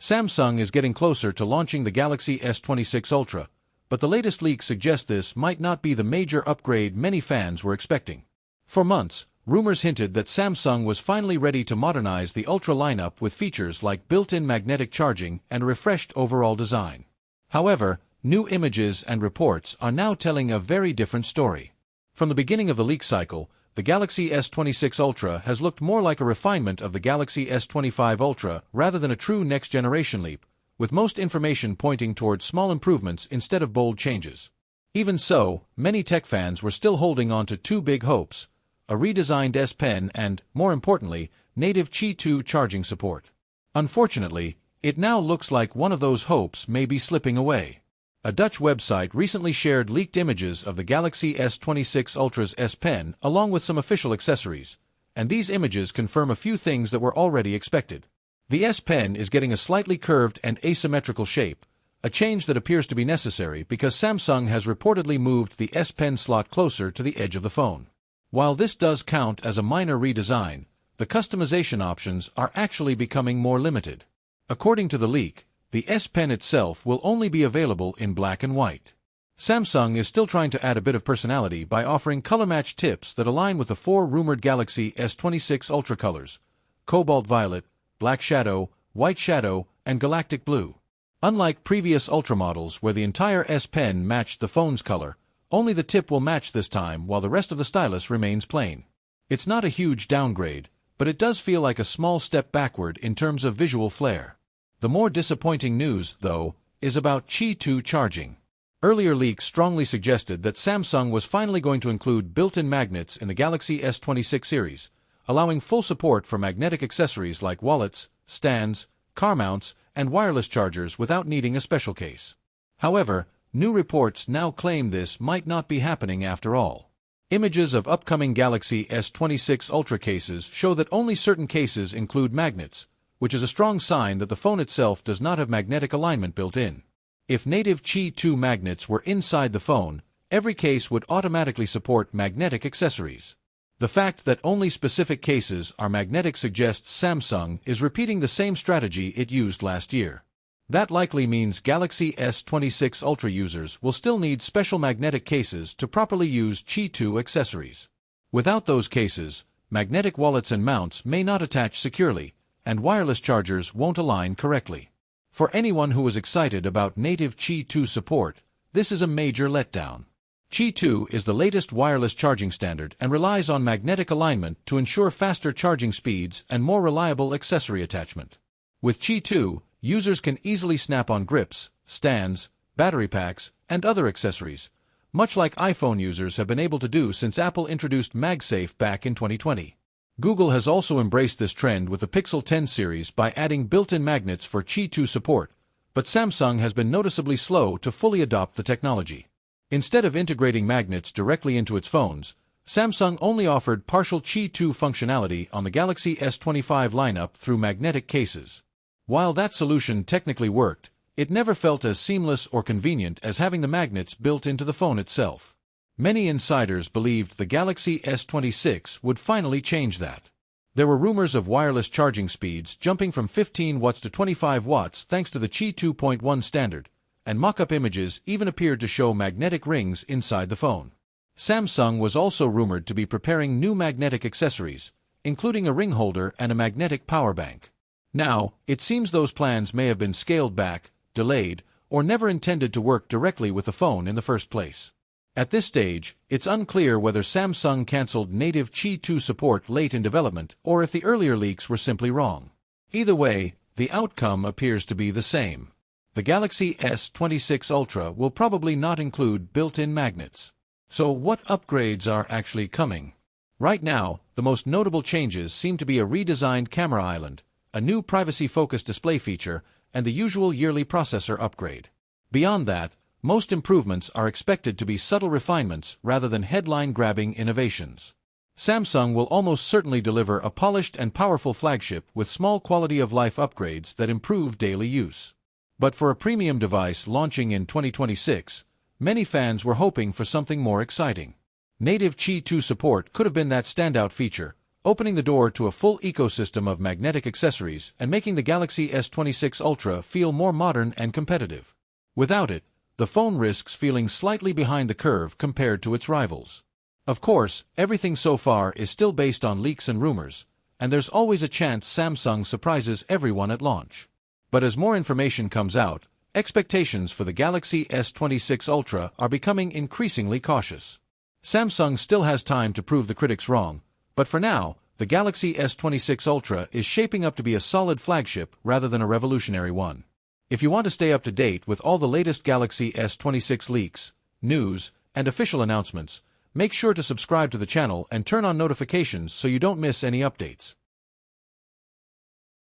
Samsung is getting closer to launching the Galaxy S26 Ultra, but the latest leaks suggest this might not be the major upgrade many fans were expecting. For months, rumors hinted that Samsung was finally ready to modernize the Ultra lineup with features like built-in magnetic charging and a refreshed overall design. However, new images and reports are now telling a very different story. From the beginning of the leak cycle, the Galaxy S26 Ultra has looked more like a refinement of the Galaxy S25 Ultra rather than a true next-generation leap, with most information pointing towards small improvements instead of bold changes. Even so, many tech fans were still holding on to two big hopes: a redesigned S Pen and, more importantly, native Qi 2 charging support. Unfortunately, it now looks like one of those hopes may be slipping away. A Dutch website recently shared leaked images of the Galaxy S26 Ultra's S Pen along with some official accessories, and these images confirm a few things that were already expected. The S Pen is getting a slightly curved and asymmetrical shape, a change that appears to be necessary because Samsung has reportedly moved the S Pen slot closer to the edge of the phone. While this does count as a minor redesign, the customization options are actually becoming more limited. According to the leak, the S Pen itself will only be available in black and white. Samsung is still trying to add a bit of personality by offering color-match tips that align with the four rumored Galaxy S26 Ultra colors: Cobalt Violet, Black Shadow, White Shadow, and Galactic Blue. Unlike previous Ultra models where the entire S Pen matched the phone's color, only the tip will match this time while the rest of the stylus remains plain. It's not a huge downgrade, but it does feel like a small step backward in terms of visual flair. The more disappointing news, though, is about Qi 2 charging. Earlier leaks strongly suggested that Samsung was finally going to include built-in magnets in the Galaxy S26 series, allowing full support for magnetic accessories like wallets, stands, car mounts, and wireless chargers without needing a special case. However, new reports now claim this might not be happening after all. Images of upcoming Galaxy S26 Ultra cases show that only certain cases include magnets, which is a strong sign that the phone itself does not have magnetic alignment built in. If native Qi 2 magnets were inside the phone, every case would automatically support magnetic accessories. The fact that only specific cases are magnetic suggests Samsung is repeating the same strategy it used last year. That likely means Galaxy S26 Ultra users will still need special magnetic cases to properly use Qi 2 accessories. Without those cases, magnetic wallets and mounts may not attach securely, and wireless chargers won't align correctly. For anyone who was excited about native Qi 2 support, this is a major letdown. Qi 2 is the latest wireless charging standard and relies on magnetic alignment to ensure faster charging speeds and more reliable accessory attachment. With Qi 2, users can easily snap on grips, stands, battery packs, and other accessories, much like iPhone users have been able to do since Apple introduced MagSafe back in 2020. Google has also embraced this trend with the Pixel 10 series by adding built-in magnets for Qi 2 support, but Samsung has been noticeably slow to fully adopt the technology. Instead of integrating magnets directly into its phones, Samsung only offered partial Qi 2 functionality on the Galaxy S25 lineup through magnetic cases. While that solution technically worked, it never felt as seamless or convenient as having the magnets built into the phone itself. Many insiders believed the Galaxy S26 would finally change that. There were rumors of wireless charging speeds jumping from 15 watts to 25 watts thanks to the Qi 2.1 standard, and mock-up images even appeared to show magnetic rings inside the phone. Samsung was also rumored to be preparing new magnetic accessories, including a ring holder and a magnetic power bank. Now, it seems those plans may have been scaled back, delayed, or never intended to work directly with the phone in the first place. At this stage, it's unclear whether Samsung canceled native Qi 2 support late in development or if the earlier leaks were simply wrong. Either way, the outcome appears to be the same. The Galaxy S26 Ultra will probably not include built-in magnets. So what upgrades are actually coming? Right now, the most notable changes seem to be a redesigned camera island, a new privacy-focused display feature, and the usual yearly processor upgrade. Beyond that, most improvements are expected to be subtle refinements rather than headline-grabbing innovations. Samsung will almost certainly deliver a polished and powerful flagship with small quality-of-life upgrades that improve daily use. But for a premium device launching in 2026, many fans were hoping for something more exciting. Native Qi 2 support could have been that standout feature, opening the door to a full ecosystem of magnetic accessories and making the Galaxy S26 Ultra feel more modern and competitive. Without it, the phone risks feeling slightly behind the curve compared to its rivals. Of course, everything so far is still based on leaks and rumors, and there's always a chance Samsung surprises everyone at launch. But as more information comes out, expectations for the Galaxy S26 Ultra are becoming increasingly cautious. Samsung still has time to prove the critics wrong, but for now, the Galaxy S26 Ultra is shaping up to be a solid flagship rather than a revolutionary one. If you want to stay up to date with all the latest Galaxy S26 leaks, news, and official announcements, make sure to subscribe to the channel and turn on notifications so you don't miss any updates.